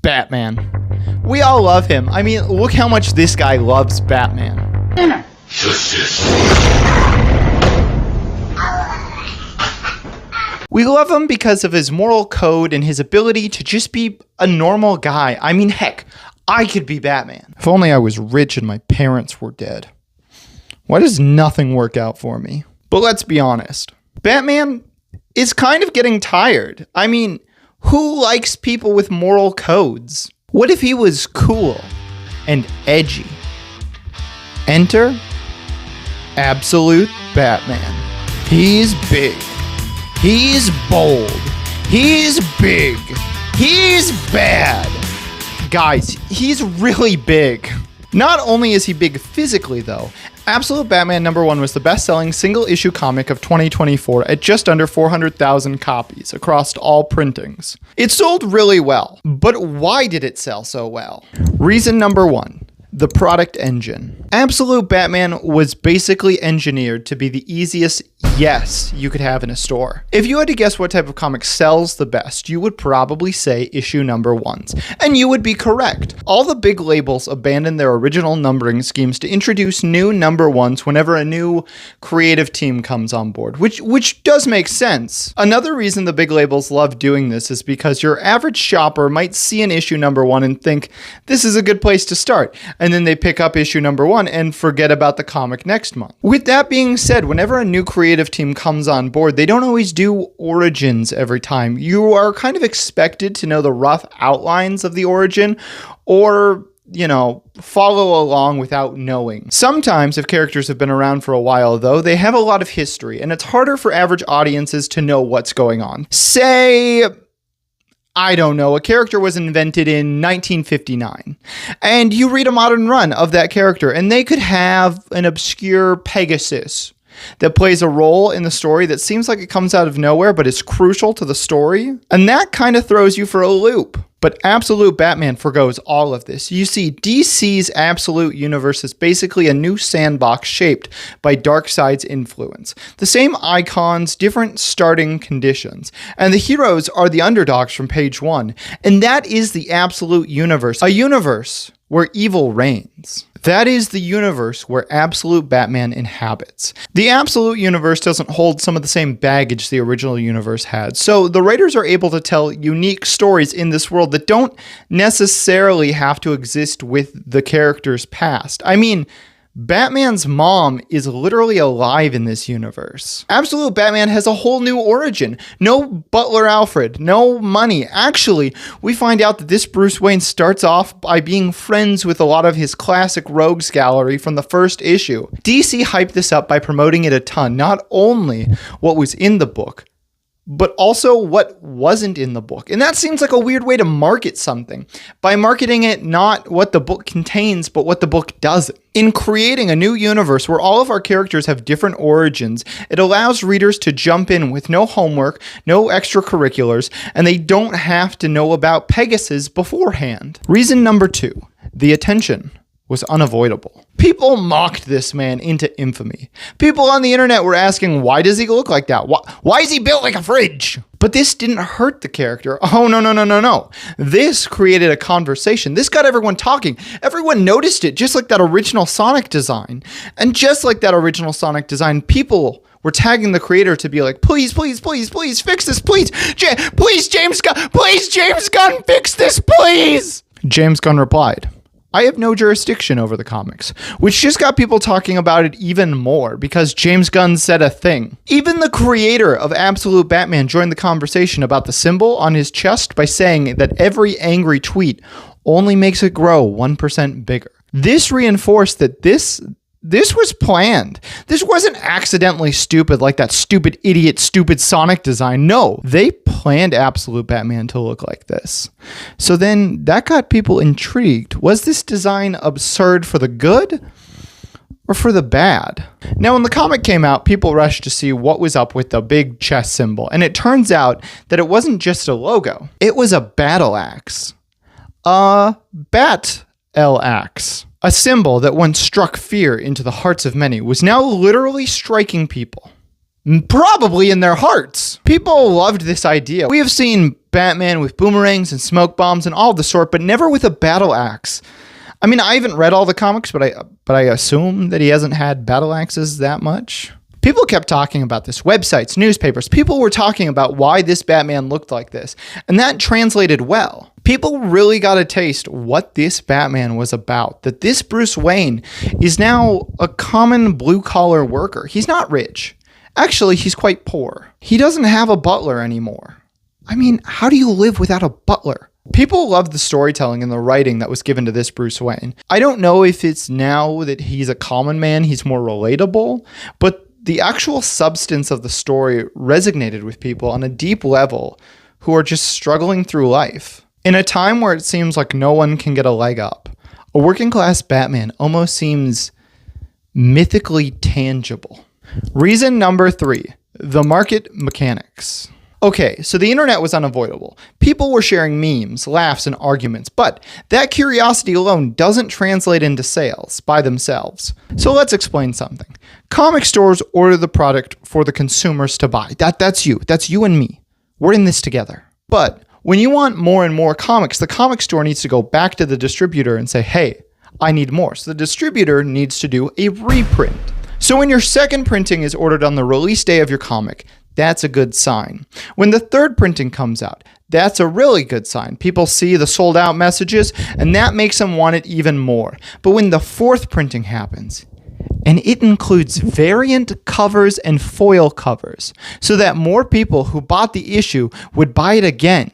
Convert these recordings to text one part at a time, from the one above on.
Batman. We all love him. I mean, look how much this guy loves Batman. Justice. We love him because of his moral code and his ability to just be a normal guy. I mean, heck, I could be Batman. If only I was rich and my parents were dead. Why does nothing work out for me? But let's be honest. Batman is kind of getting tired. I mean, who likes people with moral codes? What if he was cool and edgy? Enter Absolute Batman. He's big. He's bold. He's big. He's bad. Guys, he's really big. Not only is he big physically, though, Absolute Batman #1 was the best-selling single-issue comic of 2024 at just under 400,000 copies across all printings. It sold really well, but why did it sell so well? Reason #1. The product engine. Absolute Batman was basically engineered to be the easiest yes you could have in a store. If you had to guess what type of comic sells the best, you would probably say issue #1s. And you would be correct. All the big labels abandoned their original numbering schemes to introduce new #1s whenever a new creative team comes on board, which does make sense. Another reason the big labels love doing this is because your average shopper might see an issue #1 and think, this is a good place to start. And then they pick up issue #1 and forget about the comic next month. With that being said, whenever a new creative team comes on board, they don't always do origins every time. You are kind of expected to know the rough outlines of the origin or, follow along without knowing. Sometimes, if characters have been around for a while, though, they have a lot of history, and it's harder for average audiences to know what's going on. Say, I don't know, a character was invented in 1959, and you read a modern run of that character, and they could have an obscure Pegasus that plays a role in the story that seems like it comes out of nowhere, but is crucial to the story, and that kind of throws you for a loop. But Absolute Batman forgoes all of this. You see, DC's Absolute Universe is basically a new sandbox shaped by Darkseid's influence. The same icons, different starting conditions. And the heroes are the underdogs from page 1. And that is the Absolute Universe. A universe where evil reigns. That is the universe where Absolute Batman inhabits. The Absolute Universe doesn't hold some of the same baggage the original universe had, so the writers are able to tell unique stories in this world that don't necessarily have to exist with the character's past. I mean, Batman's mom is literally alive in this universe. Absolute Batman has a whole new origin. No Butler Alfred, no money. Actually, we find out that this Bruce Wayne starts off by being friends with a lot of his classic rogues gallery from the first issue. DC hyped this up by promoting it a ton, not only what was in the book, but also what wasn't in the book. And that seems like a weird way to market something, by marketing it not what the book contains, but what the book doesn't. In creating a new universe where all of our characters have different origins, it allows readers to jump in with no homework, no extracurriculars, and they don't have to know about Pegasus beforehand. Reason #2, the attention was unavoidable. People mocked this man into infamy. People on the internet were asking, why does he look like that? Why is he built like a fridge? But this didn't hurt the character. Oh, no. This created a conversation. This got everyone talking. Everyone noticed it, just like that original Sonic design. And just like that original Sonic design, people were tagging the creator to be like, please, fix this, please. Please, James Gunn, fix this, please. James Gunn replied, I have no jurisdiction over the comics, which just got people talking about it even more because James Gunn said a thing. Even the creator of Absolute Batman joined the conversation about the symbol on his chest by saying that every angry tweet only makes it grow 1% bigger. This reinforced that this was planned. This wasn't accidentally stupid like that stupid Sonic design. No, they planned Absolute Batman to look like this. So then that got people intrigued. Was this design absurd for the good or for the bad? Now, when the comic came out, people rushed to see what was up with the big chest symbol. And it turns out that it wasn't just a logo. It was a battle axe. A bat-axe. A symbol that once struck fear into the hearts of many was now literally striking people. Probably in their hearts. People loved this idea. We have seen Batman with boomerangs and smoke bombs and all the sort, but never with a battle axe. I mean, I haven't read all the comics, but I assume that he hasn't had battle axes that much. People kept talking about this. Websites, newspapers, people were talking about why this Batman looked like this. And that translated well. People really got a taste what this Batman was about. That this Bruce Wayne is now a common blue-collar worker. He's not rich. Actually, he's quite poor. He doesn't have a butler anymore. I mean, how do you live without a butler? People love the storytelling and the writing that was given to this Bruce Wayne. I don't know if it's now that he's a common man, he's more relatable, but the actual substance of the story resonated with people on a deep level who are just struggling through life. In a time where it seems like no one can get a leg up, a working class Batman almost seems mythically tangible. Reason number 3, the market mechanics. Okay, so the internet was unavoidable. People were sharing memes, laughs, and arguments, but that curiosity alone doesn't translate into sales by themselves. So let's explain something. Comic stores order the product for the consumers to buy. That's you and me. We're in this together. But when you want more and more comics, the comic store needs to go back to the distributor and say, hey, I need more. So the distributor needs to do a reprint. So when your second printing is ordered on the release day of your comic, that's a good sign. When the third printing comes out, that's a really good sign. People see the sold out messages and that makes them want it even more. But when the fourth printing happens, and it includes variant covers and foil covers, so that more people who bought the issue would buy it again.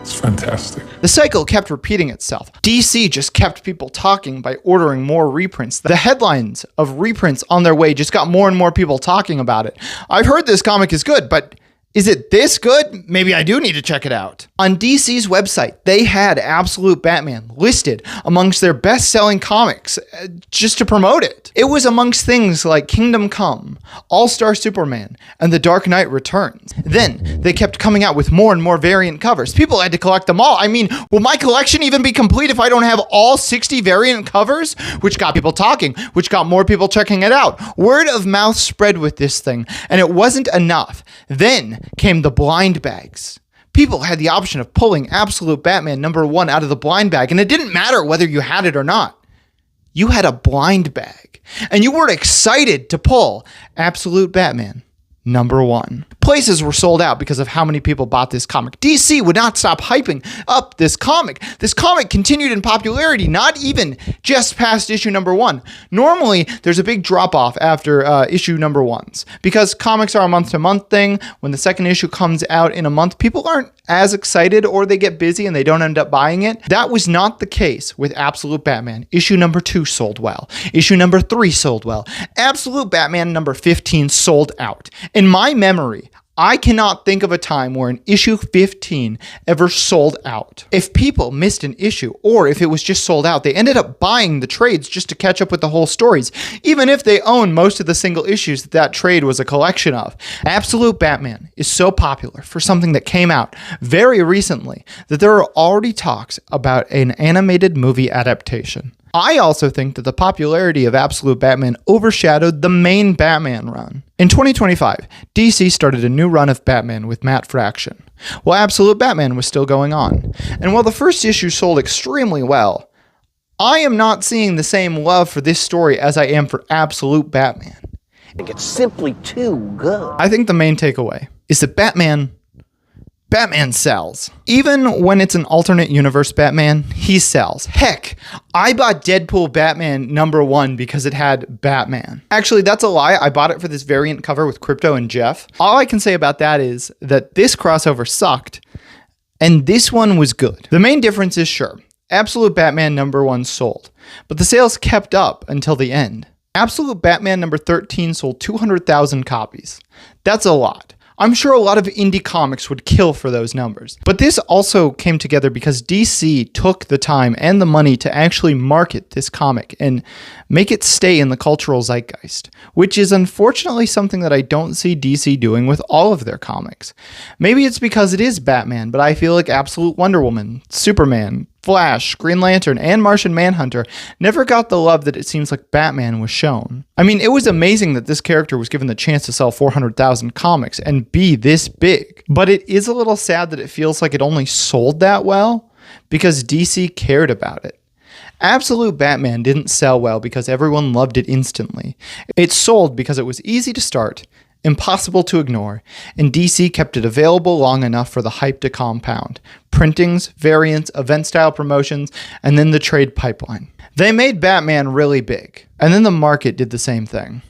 It's fantastic. The cycle kept repeating itself. DC just kept people talking by ordering more reprints. The headlines of reprints on their way just got more and more people talking about it. I've heard this comic is good, but is it this good? Maybe I do need to check it out. On DC's website, they had Absolute Batman listed amongst their best-selling comics just to promote it. It was amongst things like Kingdom Come, All-Star Superman, and The Dark Knight Returns. Then they kept coming out with more and more variant covers. People had to collect them all. I mean, will my collection even be complete if I don't have all 60 variant covers? Which got people talking, which got more people checking it out. Word of mouth spread with this thing, and it wasn't enough. Then came the blind bags. People had the option of pulling Absolute Batman #1 out of the blind bag, and it didn't matter whether you had it or not. You had a blind bag, and you were excited to pull Absolute Batman #1. Places were sold out because of how many people bought this comic. DC would not stop hyping up this comic. This comic continued in popularity, not even just past issue #1. Normally, there's a big drop-off after issue #1s because comics are a month-to-month thing. When the second issue comes out in a month, people aren't as excited or they get busy and they don't end up buying it. That was not the case with Absolute Batman. Issue #2 sold well. Issue #3 sold well. Absolute Batman #15 sold out. In my memory, I cannot think of a time where an issue 15 ever sold out. If people missed an issue, or if it was just sold out, they ended up buying the trades just to catch up with the whole stories, even if they own most of the single issues that that trade was a collection of. Absolute Batman is so popular for something that came out very recently that there are already talks about an animated movie adaptation. I also think that the popularity of Absolute Batman overshadowed the main Batman run. In 2025, DC started a new run of Batman with Matt Fraction, while Absolute Batman was still going on. And while the first issue sold extremely well, I am not seeing the same love for this story as I am for Absolute Batman. I think it's simply too good. I think the main takeaway is that Batman sells. Even when it's an alternate universe Batman, he sells. Heck, I bought Deadpool Batman #1 because it had Batman. Actually, that's a lie. I bought it for this variant cover with Crypto and Jeff. All I can say about that is that this crossover sucked, and this one was good. The main difference is, sure, Absolute Batman #1 sold, but the sales kept up until the end. Absolute Batman #13 sold 200,000 copies. That's a lot. I'm sure a lot of indie comics would kill for those numbers. But this also came together because DC took the time and the money to actually market this comic and make it stay in the cultural zeitgeist, which is unfortunately something that I don't see DC doing with all of their comics. Maybe it's because it is Batman, but I feel like Absolute Wonder Woman, Superman, Flash, Green Lantern, and Martian Manhunter never got the love that it seems like Batman was shown. I mean, it was amazing that this character was given the chance to sell 400,000 comics and be this big. But it is a little sad that it feels like it only sold that well because DC cared about it. Absolute Batman didn't sell well because everyone loved it instantly. It sold because it was easy to start, impossible to ignore, and DC kept it available long enough for the hype to compound. Printings, variants, event-style promotions, and then the trade pipeline. They made Batman really big, and then the market did the same thing.